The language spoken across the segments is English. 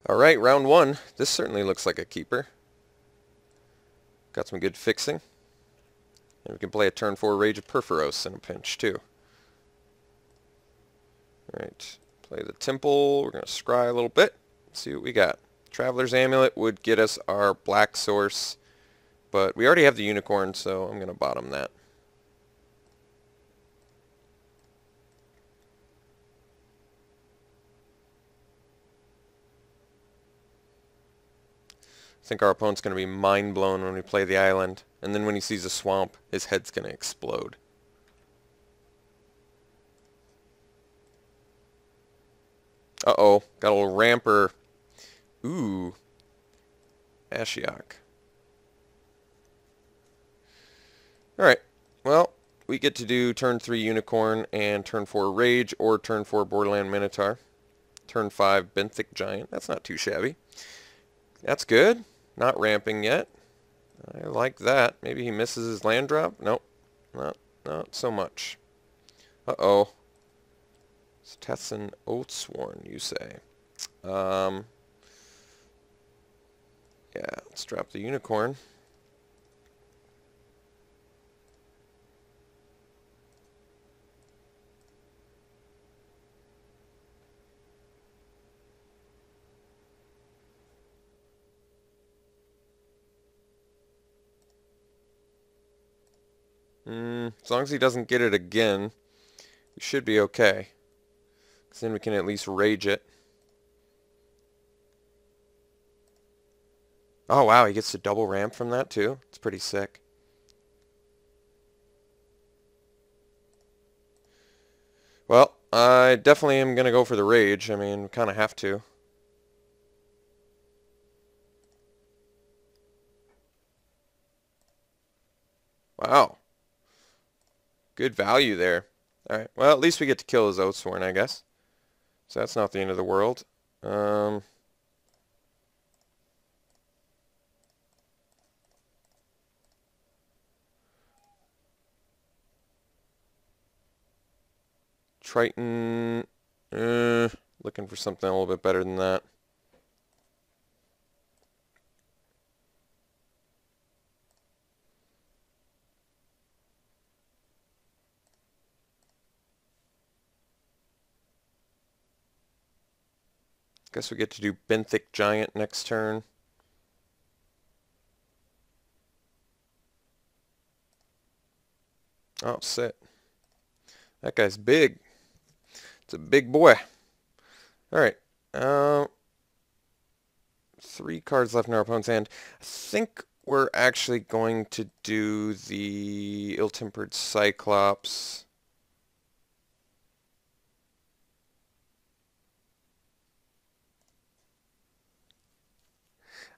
Alright, round one. This certainly looks like a keeper. Got some good fixing. And we can play a turn 4 Rage of Perforos in a pinch, too. Alright, play the Temple. We're going to scry a little bit. See what we got. Traveler's Amulet would get us our black source, but we already have the Unicorn, so I'm going to bottom that. I think our opponent's going to be mind blown when we play the island, and then when he sees a swamp, his head's going to explode. Uh-oh, got a little ramper. Ooh, Ashiok. Alright, well, we get to do turn 3 Unicorn and turn 4 Rage, or turn 4 Borderland Minotaur. Turn 5 Benthic Giant. That's not too shabby. That's good. Not ramping yet. I like that. Maybe he misses his land drop? Nope. Not so much. Uh-oh. Stephenson Oathsworn, you say. Yeah, let's drop the Unicorn. As long as he doesn't get it again, we should be okay. Because then we can at least rage it. Oh wow, he gets to double ramp from that too? It's pretty sick. Well, I definitely am going to go for the rage. I mean, kind of have to. Wow. Good value there. Alright, well, at least we get to kill his Oathsworn, I guess. So that's not the end of the world. Triton, looking for something a little bit better than that. Guess we get to do Benthic Giant next turn. Oh, sit. That guy's big. It's a big boy. Alright. 3 cards left in our opponent's hand. I think we're actually going to do the Ill-Tempered Cyclops.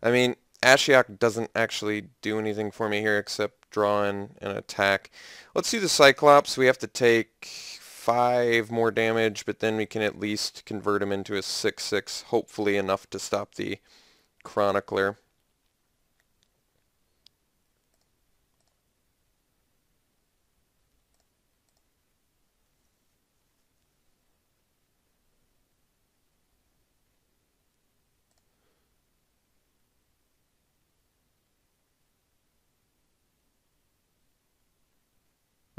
I mean, Ashiok doesn't actually do anything for me here except draw in and attack. Let's do the Cyclops. We have to take 5 more damage, but then we can at least convert him into a 6/6, hopefully enough to stop the Chronicler.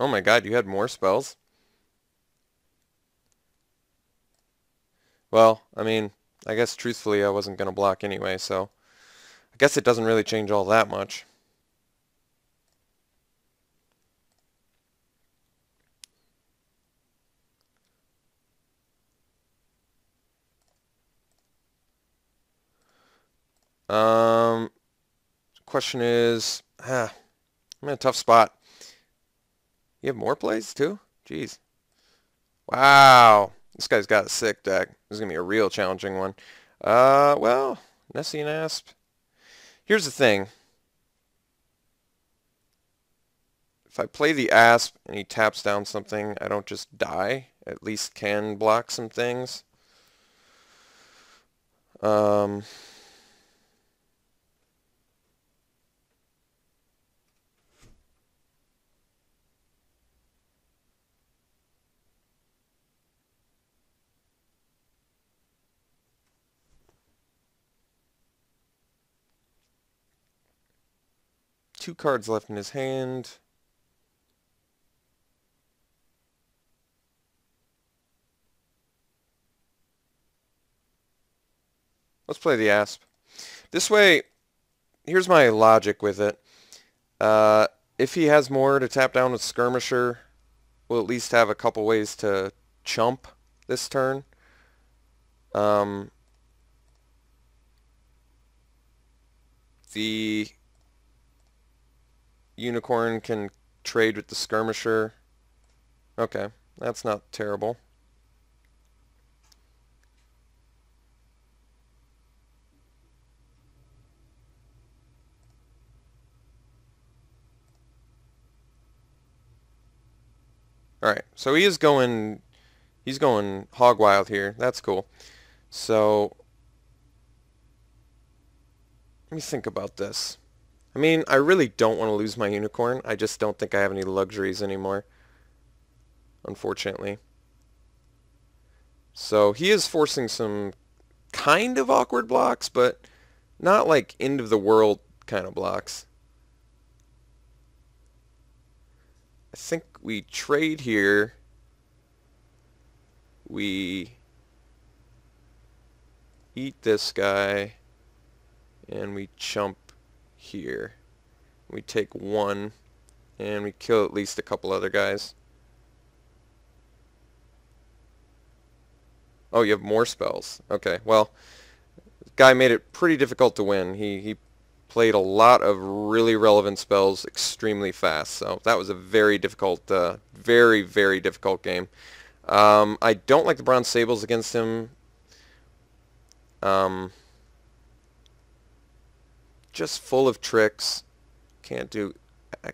Oh my god, you had more spells? Well, I mean, I guess truthfully I wasn't going to block anyway, so I guess it doesn't really change all that much. Question is, I'm in a tough spot. You have more plays too? Jeez. Wow. This guy's got a sick deck. This is going to be a real challenging one. Well, Nessie and Asp. Here's the thing. If I play the Asp and he taps down something, I don't just die. At least can block some things. 2 cards left in his hand. Let's play the Asp. This way, here's my logic with it. If he has more to tap down with Skirmisher, we'll at least have a couple ways to chump this turn. The Unicorn can trade with the Skirmisher. Okay, that's not terrible. Alright, so he's going hog wild here. That's cool. So, let me think about this. I mean, I really don't want to lose my Unicorn. I just don't think I have any luxuries anymore, unfortunately. So he is forcing some kind of awkward blocks, but not like end of the world kind of blocks. I think we trade here. We eat this guy, and we chump here. We take 1, and we kill at least a couple other guys. Oh, you have more spells. Okay, well, the guy made it pretty difficult to win. He played a lot of really relevant spells extremely fast, so that was a very difficult, very, very difficult game. I don't like the Bronze Sables against him. Just full of tricks. I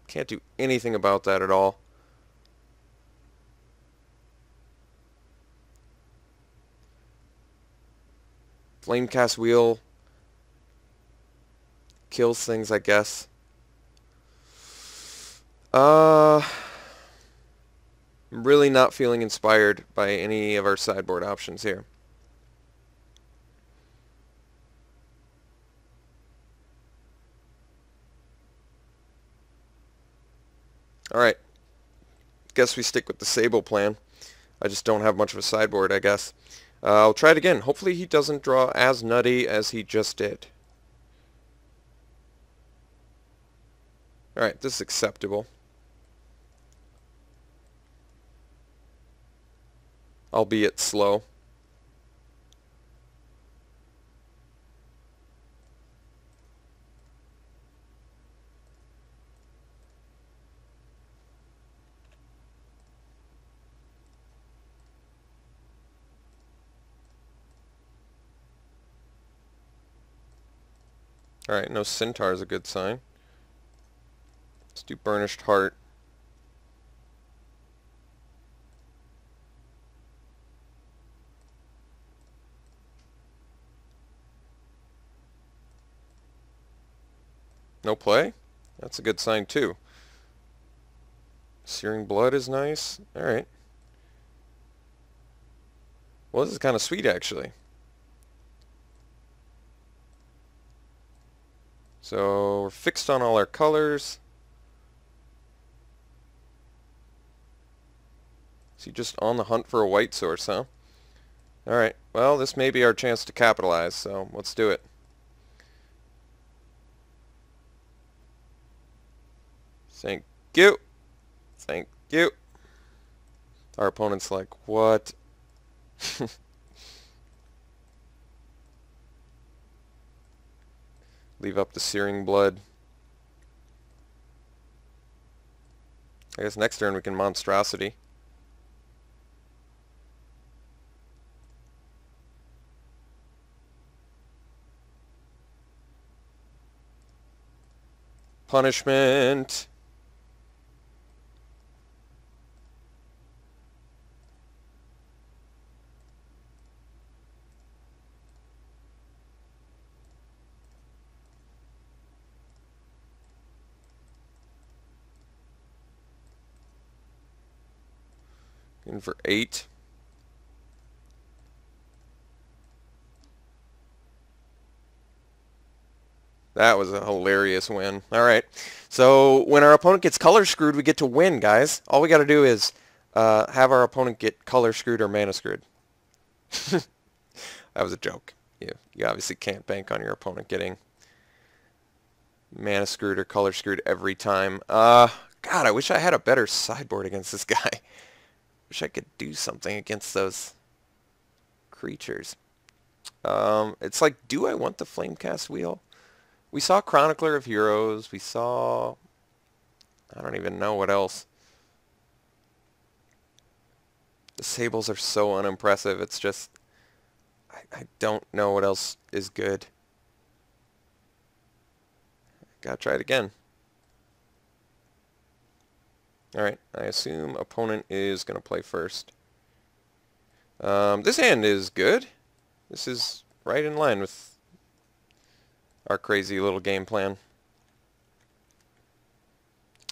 can't do anything about that at all. Flamecast Wheel kills things, I guess. I'm really not feeling inspired by any of our sideboard options here. Alright. Guess we stick with the Sable plan. I just don't have much of a sideboard, I guess. I'll try it again. Hopefully he doesn't draw as nutty as he just did. Alright, this is acceptable. Albeit slow. Alright, no Centaur is a good sign. Let's do Burnished Heart. No play? That's a good sign too. Searing Blood is nice. Alright. Well, this is kind of sweet actually. So we're fixed on all our colors. Is he just on the hunt for a white source, huh? Alright, well, this may be our chance to capitalize, so let's do it. Thank you. Thank you. Our opponent's like, what? Leave up the Searing Blood. I guess next turn we can Monstrosity. Punishment. In for 8. That was a hilarious win. All right. So when our opponent gets color screwed, we get to win, guys. All we got to do is have our opponent get color screwed or mana screwed. That was a joke. You obviously can't bank on your opponent getting mana screwed or color screwed every time. God, I wish I had a better sideboard against this guy. Wish I could do something against those creatures. It's like, do I want the Flamecast wheel? We saw Chronicler of Heroes. We saw... I don't even know what else. The Sables are so unimpressive. It's just... I don't know what else is good. Gotta try it again. Alright, I assume opponent is gonna play first. This hand is good. This is right in line with our crazy little game plan.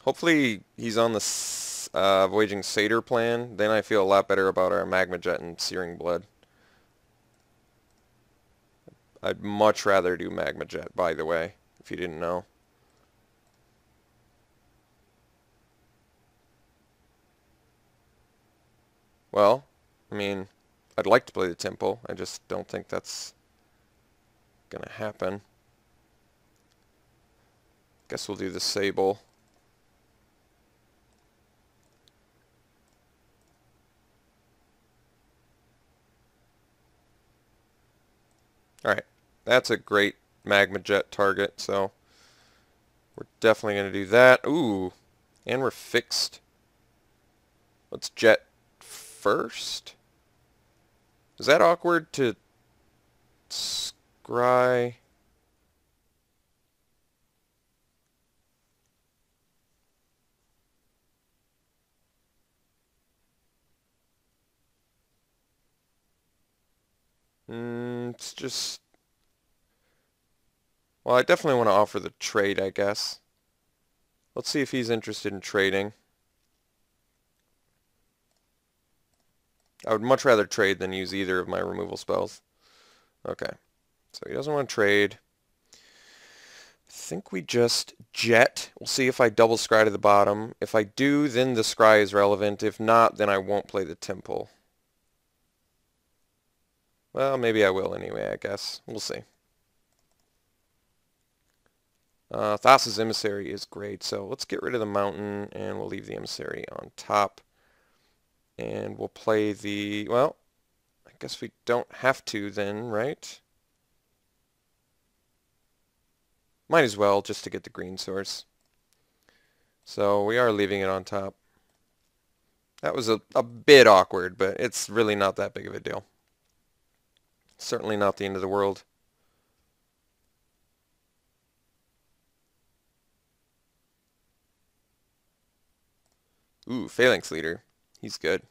Hopefully he's on the Voyaging Satyr plan. Then I feel a lot better about our Magma Jet and Searing Blood. I'd much rather do Magma Jet, by the way, if you didn't know. Well, I mean, I'd like to play the Temple. I just don't think that's gonna happen. Guess we'll do the Sable. Alright, that's a great Magma Jet target, so we're definitely going to do that. Ooh, and we're fixed. Let's Jet first. Is that awkward to scry? It's just... Well, I definitely want to offer the trade, I guess. Let's see if he's interested in trading. I would much rather trade than use either of my removal spells. Okay. So he doesn't want to trade. I think we just Jet. We'll see if I double scry to the bottom. If I do, then the scry is relevant. If not, then I won't play the Temple. Well, maybe I will anyway, I guess. We'll see. Thassa's Emissary is great, so let's get rid of the mountain, and we'll leave the Emissary on top. And we'll play the... Well, I guess we don't have to then, right? Might as well, just to get the green source. So we are leaving it on top. That was a bit awkward, but it's really not that big of a deal. Certainly not the end of the world. Ooh, Phalanx Leader. He's good.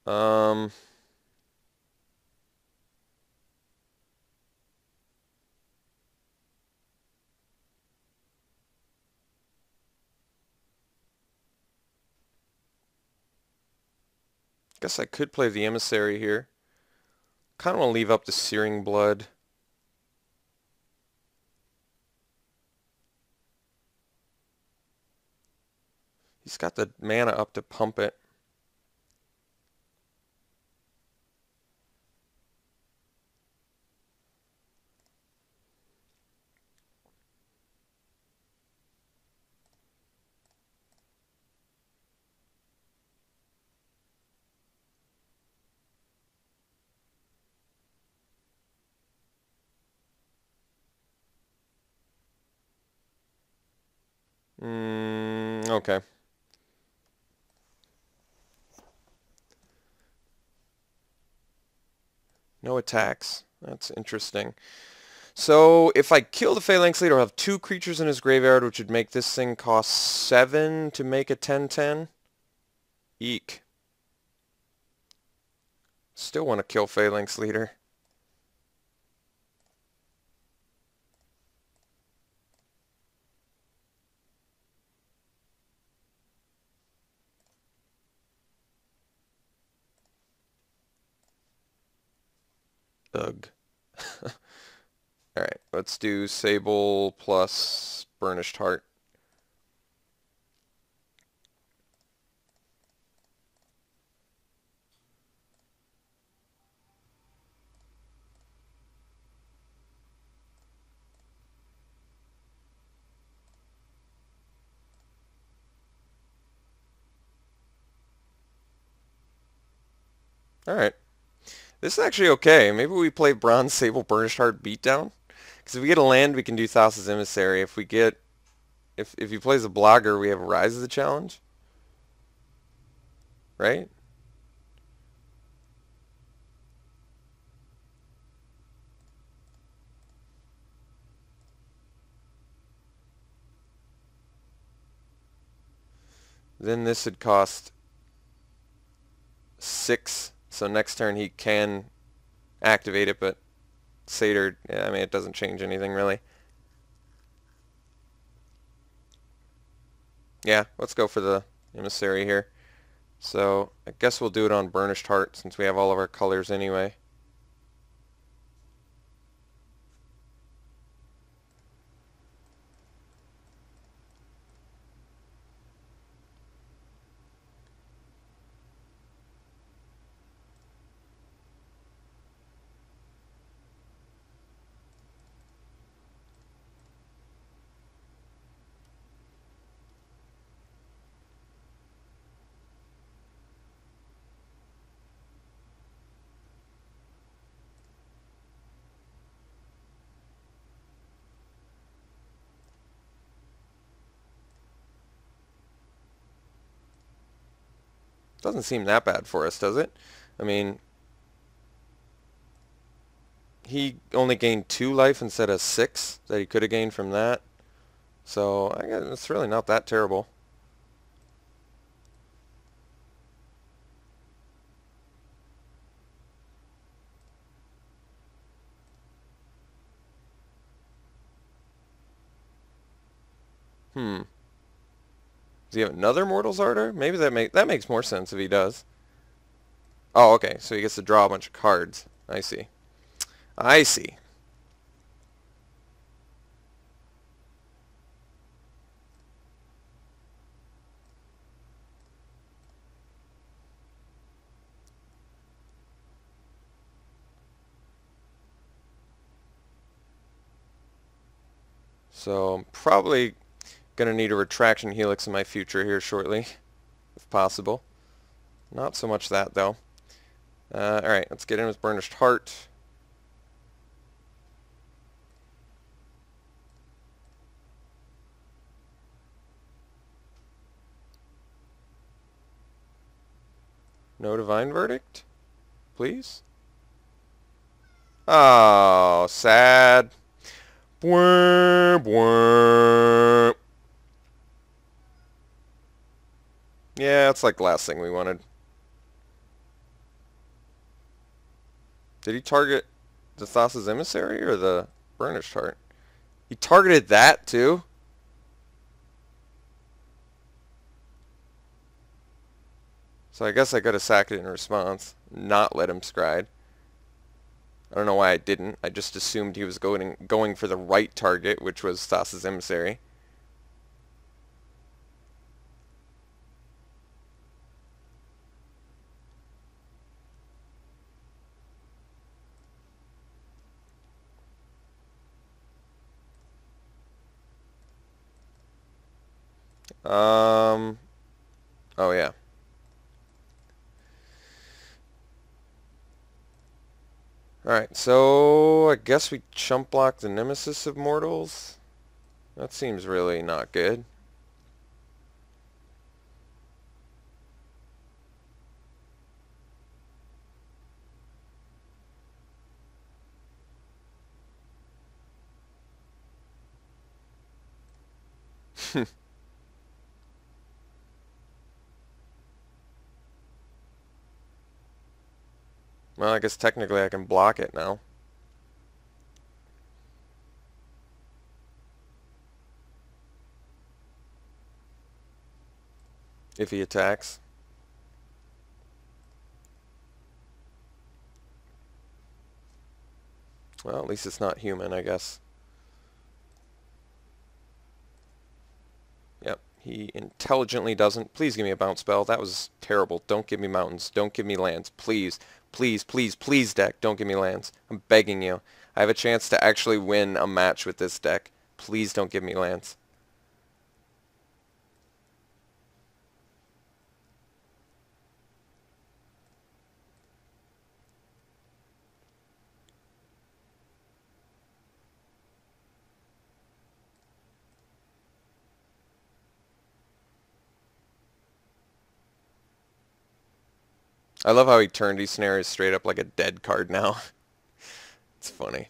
Um... Guess I could play the Emissary here. Kind of want to leave up the Searing Blood. He's got the mana up to pump it. Okay. No attacks. That's interesting. So if I kill the Phalanx Leader, I'll have 2 creatures in his graveyard, which would make this thing cost 7 to make a 10/10. Eek. Still want to kill Phalanx Leader. Ugh. Alright, let's do Sable plus Burnished Heart. Alright. This is actually okay. Maybe we play Bronze Sable Burnished Heart Beatdown. Because if we get a land, we can do Thassa's Emissary. If we get... If he plays a Blogger, we have Rise of the Challenge. Right? Then this would cost 6. So next turn he can activate it, but Satyr, yeah, I mean, it doesn't change anything really. Yeah, let's go for the Emissary here. So I guess we'll do it on Burnished Heart since we have all of our colors anyway. Doesn't seem that bad for us, does it? I mean, he only gained 2 life instead of 6 that he could have gained from that. So I guess it's really not that terrible. Does he have another Mortal's Ardor? Maybe that makes more sense if he does. Oh, okay. So he gets to draw a bunch of cards. I see. I see. So I'm probably going to need a Retraction Helix in my future here shortly, if possible. Not so much that, though. Alright, let's get in with Burnished Heart. No Divine Verdict? Please? Oh, sad. Bwah, bwah. Yeah, it's like the last thing we wanted. Did he target the Thassa's Emissary or the Burnished Heart? He targeted that too? So I guess I could have sacked it in response, not let him scry. I don't know why I didn't. I just assumed he was going for the right target, which was Thassa's Emissary. Oh yeah. Alright, so I guess we chump block the Nemesis of Mortals. That seems really not good. Well, I guess technically I can block it now. If he attacks. Well, at least it's not human, I guess. Yep, he intelligently doesn't. Please give me a bounce spell. That was terrible. Don't give me mountains. Don't give me lands. Please, please, please, please, deck. Don't give me lands. I'm begging you. I have a chance to actually win a match with this deck. Please don't give me lands. I love how Eternity Snare is straight up like a dead card now. It's funny.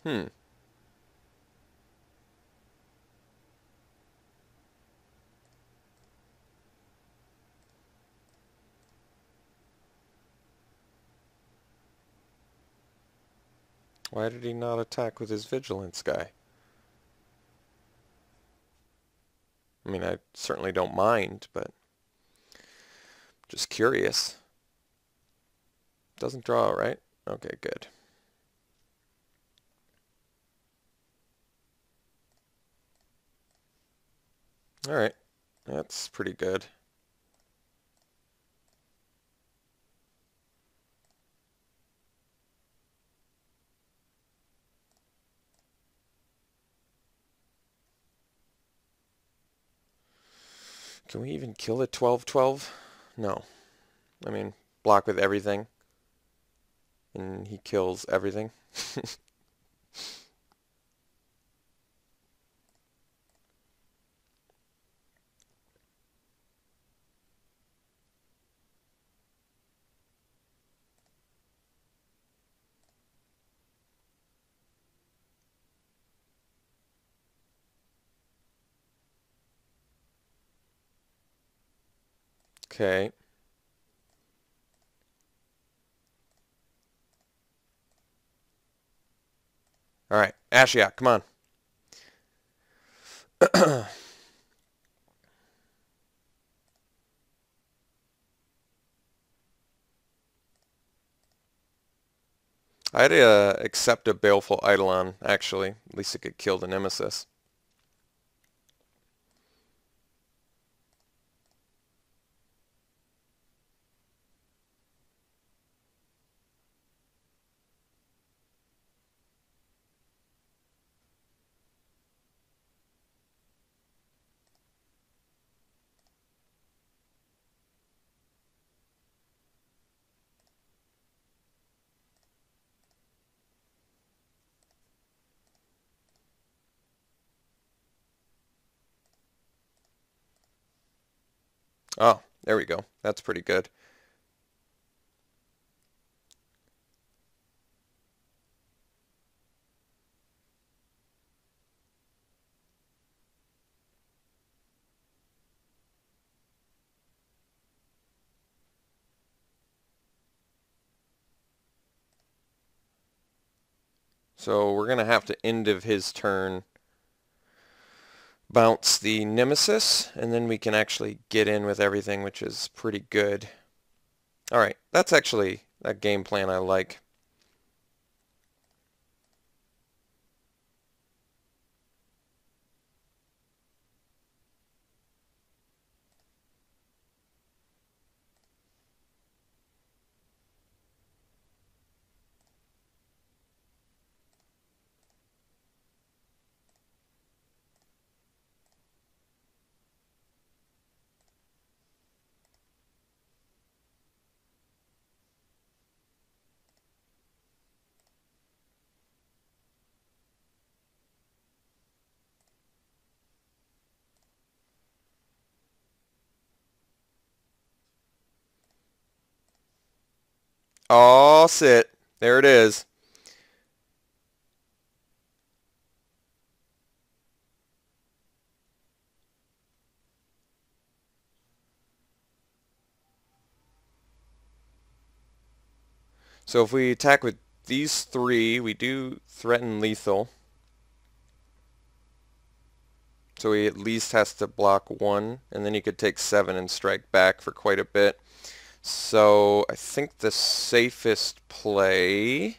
Hmm. Why did he not attack with his Vigilance guy? I mean, I certainly don't mind, but just curious. Doesn't draw, right? Okay, good. Alright, that's pretty good. Can we even kill a 12/12? No. I mean, block with everything. And he kills everything. Okay. Alright, Ashiok, come on. I had to accept a Baleful Eidolon, actually. At least it could kill the Nemesis. Oh, there we go. That's pretty good. So we're going to have to end of his turn bounce the Nemesis, and then we can actually get in with everything, which is pretty good. Alright, that's actually a game plan I like. Oh, sit. There it is. So if we attack with these three, we do threaten lethal. So he at least has to block one, and then he could take 7 and strike back for quite a bit. So I think the safest play...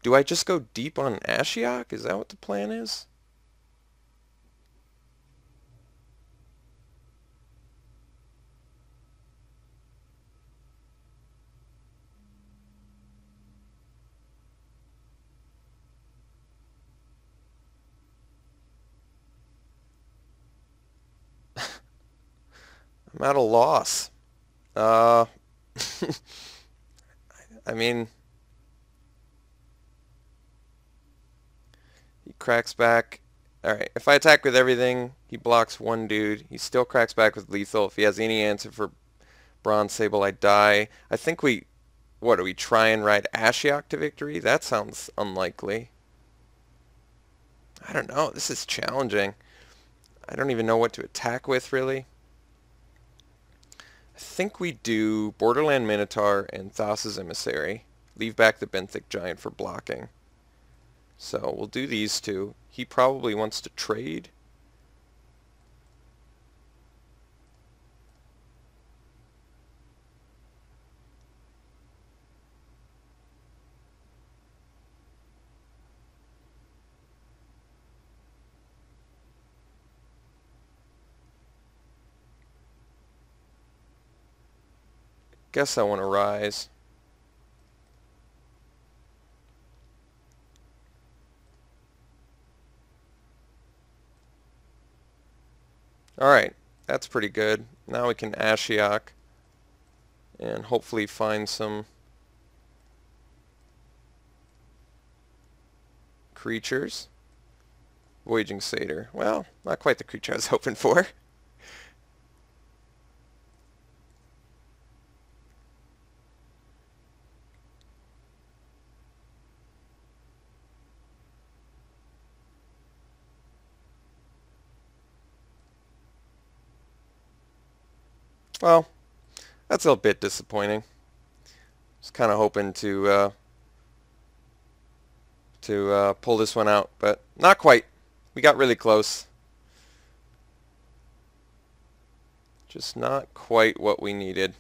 Do I just go deep on Ashiok? Is that what the plan is? I'm at a loss. Uh, I mean, he cracks back. Alright, if I attack with everything, he blocks one dude. He still cracks back with lethal. If he has any answer for Bronze Sable, I die. I think we... What, do we try and ride Ashiok to victory? That sounds unlikely. I don't know. This is challenging. I don't even know what to attack with, really. I think we do Borderland Minotaur and Thassa's Emissary. Leave back the Benthic Giant for blocking. So we'll do these two. He probably wants to trade. Guess I want to rise. Alright, that's pretty good. Now we can Ashiok and hopefully find some creatures. Voyaging Satyr. Well, not quite the creature I was hoping for. Well, that's a bit disappointing. Just kind of hoping to pull this one out, but not quite. We got really close. Just not quite what we needed.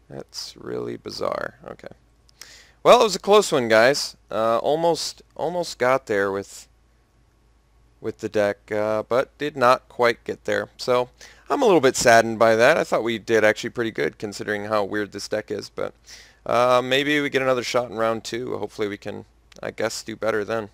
That's really bizarre. Okay. Well, it was a close one, guys. Almost got there with the deck, but did not quite get there. So I'm a little bit saddened by that. I thought we did actually pretty good considering how weird this deck is, but maybe we get another shot in round 2. Hopefully we can, I guess, do better then.